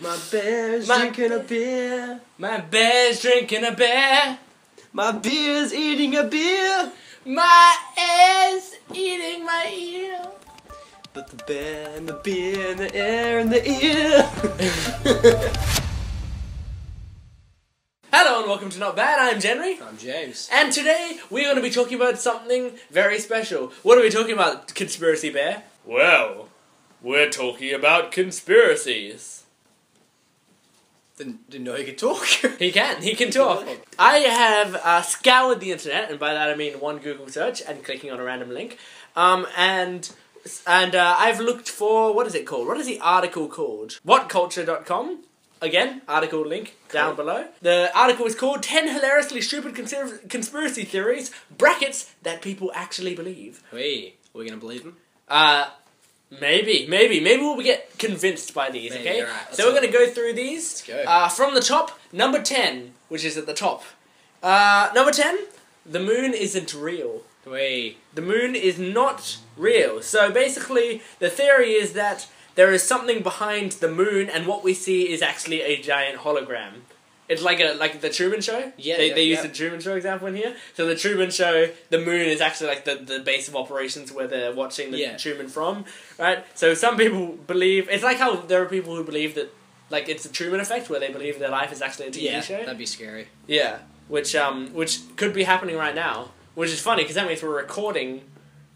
My bear's drinking a beer. My bear's drinking a beer. My beer's eating a beer. My ear's eating my ear. But the bear and the beer and the air and the ear. Hello and welcome to Not Bad. I'm Jenry. I'm James. And today we're going to be talking about something very special. What are we talking about, Conspiracy Bear? Well, we're talking about conspiracies. Didn't know he could talk. He can talk. I have scoured the internet, and by that I mean one Google search and clicking on a random link. And I've looked for, what is it called? What is the article called? Whatculture.com. Again, article link down below. The article is called 10 Hilariously Stupid Conspiracy Theories, brackets, that people actually believe. Wait, are we going to believe them? Maybe we'll get convinced by these, Maybe, okay? right, so we're going to go through these. Let's go. From the top, number 10, which is at the top. Number 10, the moon isn't real. Wait. The moon is not real. So basically, the theory is that there is something behind the moon, and what we see is actually a giant hologram. It's like the Truman Show. Yeah, they use the Truman Show example in here. So the Truman Show, the moon is actually like the base of operations where they're watching the Truman from, right? So some people believe, it's like how there are people who believe that like it's a Truman effect, where they believe their life is actually a TV show. That'd be scary. Yeah, which could be happening right now, which is funny because that means we're recording.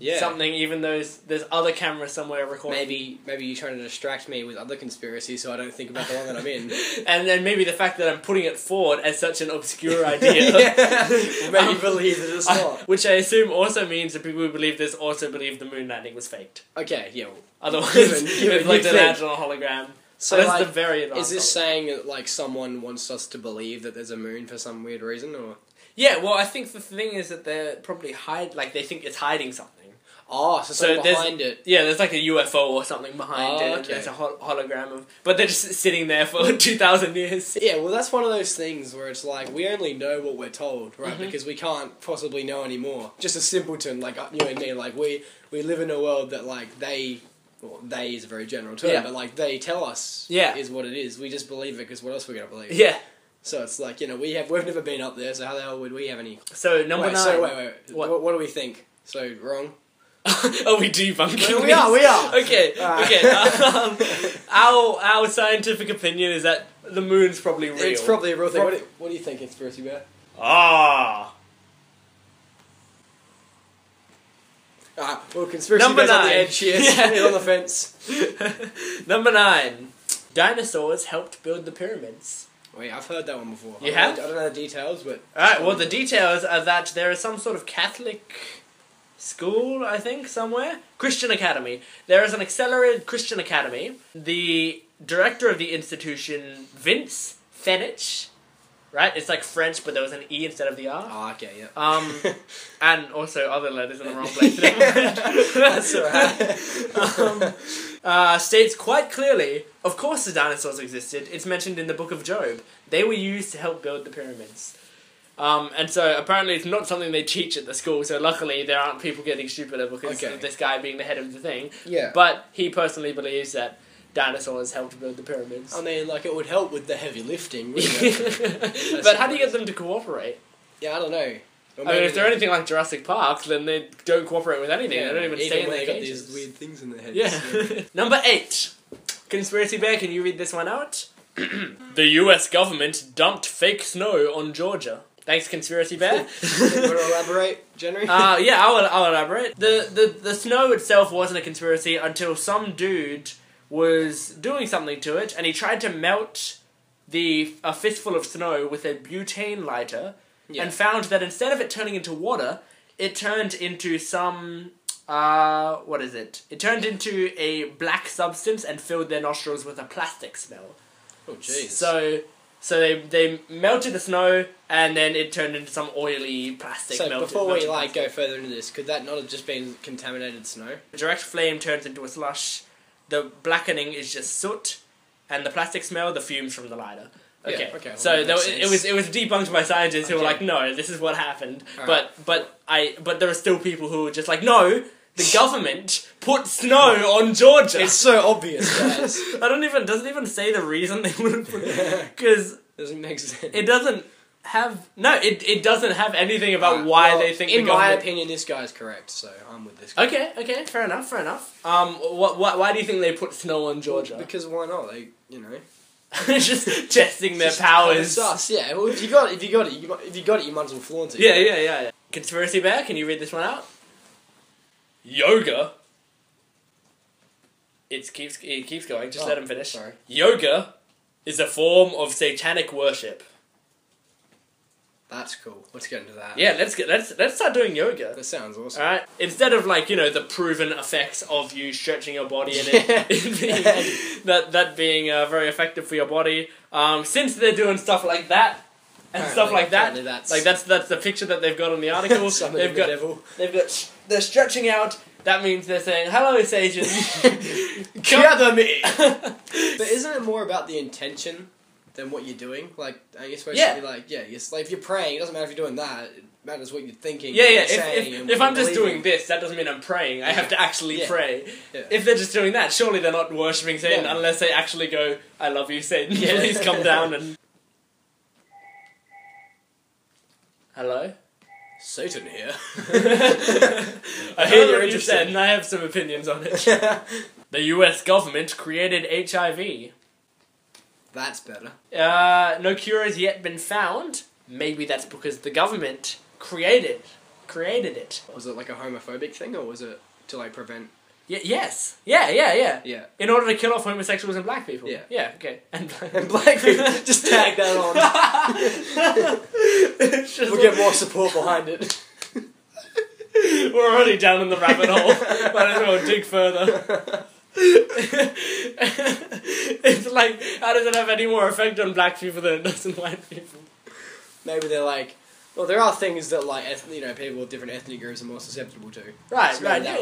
Yeah. Something, even though there's other cameras somewhere recording. Maybe you're trying to distract me with other conspiracies so I don't think about the one that I'm in. And then maybe the fact that I'm putting it forward as such an obscure idea. Will make you believe that it's not. Which I assume also means that people who believe this also believe the moon landing was faked. Okay, yeah. Otherwise, given it's like the national hologram. So that's like, the very advanced. is this saying that like someone wants us to believe that there's a moon for some weird reason, or? Yeah, well, I think the thing is that they're probably they think it's hiding something. Oh, so behind it. Yeah, there's like a UFO or something behind it. Okay. There's a hologram of... But they're just sitting there for 2,000 years. Yeah, well, that's one of those things where it's like, we only know what we're told, right? Mm-hmm. Because we can't possibly know anymore. Just a simpleton, like you and me, like, we live in a world that, like, they is a very general term, but, like, they tell us is what it is. We just believe it because what else are we going to believe? Yeah. So it's like, you know, we've never been up there, so how the hell would we have any... So, number 9. So, wait. What do we think? So, wrong? Oh, we debunking we are. Okay. Our scientific opinion is that the moon's probably real. It's probably a real thing. What do you think, Conspiracy Bear? Well, Conspiracy Number Bear's 9. on the edge here. He's on the fence. Number 9. Dinosaurs helped build the pyramids. Wait, I've heard that one before. You have? I don't know the details, but... Alright, well, the details are that there is some sort of Catholic... school, I think, somewhere. Christian Academy. There is an accelerated Christian Academy. The director of the institution, Vince Fenich, right? It's like French, but there was an E instead of the R. Oh, okay, yeah. And also other letters in the wrong place. That's alright. States quite clearly, of course the dinosaurs existed. It's mentioned in the Book of Job. They were used to help build the pyramids. And so apparently it's not something they teach at the school, so luckily there aren't people getting stupider because of this guy being the head of the thing. Yeah. But he personally believes that dinosaurs helped build the pyramids. I mean, like, it would help with the heavy lifting, wouldn't it? But how do you get them to cooperate? Yeah, I don't know. I mean, if they're anything like Jurassic Park, then they don't cooperate with anything. They don't even stay in their cages. Got these weird things in their heads. Yeah. Number 8. Conspiracy Bear, can you read this one out? The US government dumped fake snow on Georgia. Thanks, Conspiracy Bear. You want to elaborate, Jenry? Yeah, I'll elaborate. The snow itself wasn't a conspiracy until some dude was doing something to it, and he tried to melt a fistful of snow with a butane lighter, and found that instead of it turning into water, it turned into some... what is it? It turned into a black substance and filled their nostrils with a plastic smell. Oh, jeez. So they melted the snow, and then it turned into some oily plastic. So before we go further into this, could that not have just been contaminated snow? The direct flame turns into a slush. The blackening is just soot, and the plastic smell, the fumes from the lighter. Okay. Yeah, okay. So it was debunked by scientists who were like, no, this is what happened. Right. But there are still people who were just like, no, the government put snow on Georgia. It's so obvious, guys. Doesn't even say the reason they would have put it, because Doesn't make sense. it doesn't have, it doesn't have anything about why they think the in government... my opinion, this guy's correct, so I'm with this guy. Okay, fair enough. Why do you think they put snow on Georgia? Because why not? They, Just testing their powers. Sus, yeah. Well, if you got it, you might as well flaunt it. Yeah. Conspiracy Bear, can you read this one out? Yoga. It keeps going. Just let him finish. Sorry. Yoga is a form of satanic worship. That's cool. Let's get into that. Yeah, let's start doing yoga. That sounds awesome. All right. Instead of the proven effects of you stretching your body and it being, being very effective for your body, since they're doing stuff like that and stuff like that, that's the picture that they've got on the article. They're stretching out. That means they're saying, "Hello, Satan, gather me." But isn't it more about the intention than what you're doing? Like, I guess supposed to be like, it's like if you're praying, it doesn't matter if you're doing that. It matters what you're thinking. Yeah. If I'm just doing this, that doesn't mean I'm praying. I have to actually pray. Yeah. If they're just doing that, surely they're not worshipping Satan unless they actually go, "I love you, Satan. Please come down and." Hello? Satan here. I hear you're interested, and I have some opinions on it. The US government created HIV. That's better. No cure has yet been found. Maybe that's because the government created it. Was it like a homophobic thing, or was it to like prevent? Yes. Yeah. In order to kill off homosexuals and black people. Yeah. Yeah. Okay. And black people. Just tag that on. We'll get more support behind it. We're already down in the rabbit hole. Might as well dig further. It's like, how does it have any more effect on black people than it does on white people? Maybe they're like, well, there are things that like people with different ethnic groups are more susceptible to. Right. Maybe Maybe that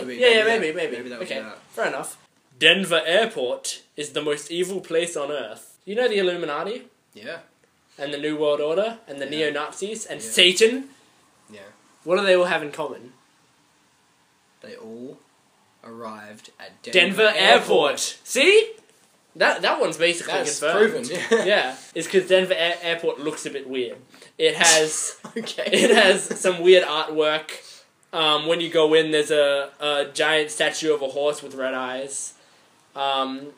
would be that. Fair enough. Denver Airport is the most evil place on Earth. You know the Illuminati? Yeah. And the New World Order and the neo-Nazis and Satan? Yeah. What do they all have in common? They all arrived at Denver Airport. See? That one's basically confirmed. Proven. Yeah. It's because Denver Airport looks a bit weird. It has It has some weird artwork. When you go in, there's a giant statue of a horse with red eyes. And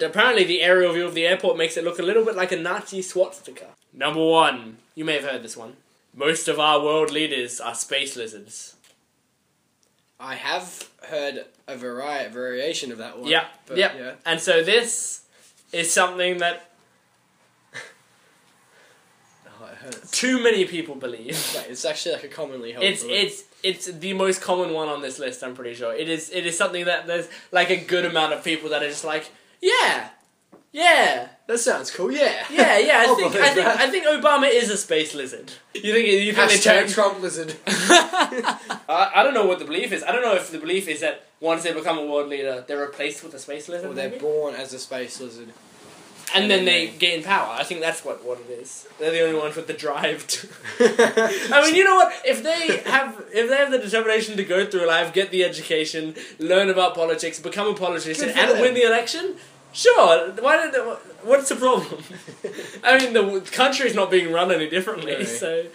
apparently the aerial view of the airport makes it look a little bit like a Nazi swastika. Number 1. You may have heard this one. Most of our world leaders are space lizards. I have heard a variation of that one. Yeah. Yeah. And so this is something that it hurts. Too many people believe. Right, it's actually like a commonly held belief. It's the most common one on this list, I'm pretty sure. It is something that there's like a good amount of people that are just like, yeah. That sounds cool. Yeah. I think Obama is a space lizard. You think Hashtag Trump lizard. I don't know what the belief is. I don't know if the belief is that once they become a world leader, they're replaced with a space lizard. Or they're maybe? born as a space lizard. And then they gain power. I think that's what it is. They're the only ones with the drive to... I mean, you know what? If they have the determination to go through life, get the education, learn about politics, become a politician, and win the election, sure. What's the problem? I mean, the country's not being run any differently, so...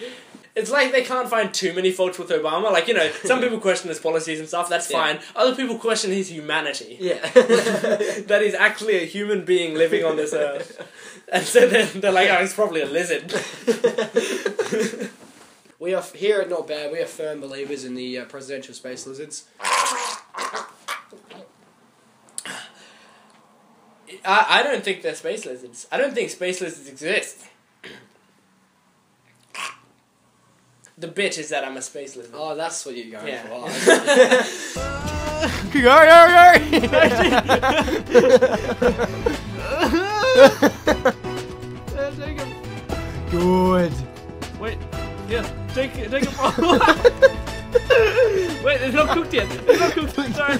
It's like they can't find too many faults with Obama. Like, some people question his policies and stuff, that's fine. Other people question his humanity. Yeah. That he's actually a human being living on this earth. And so they're like, oh, he's probably a lizard. We are, here at NotBad, we are firm believers in the presidential space lizards. I don't think they're space lizards. I don't think space lizards exist. The bit is that I'm a space lizard. Oh, that's what you're going for. Good. Wait, take it. Wait, it's not cooked yet. It's not cooked. Sorry.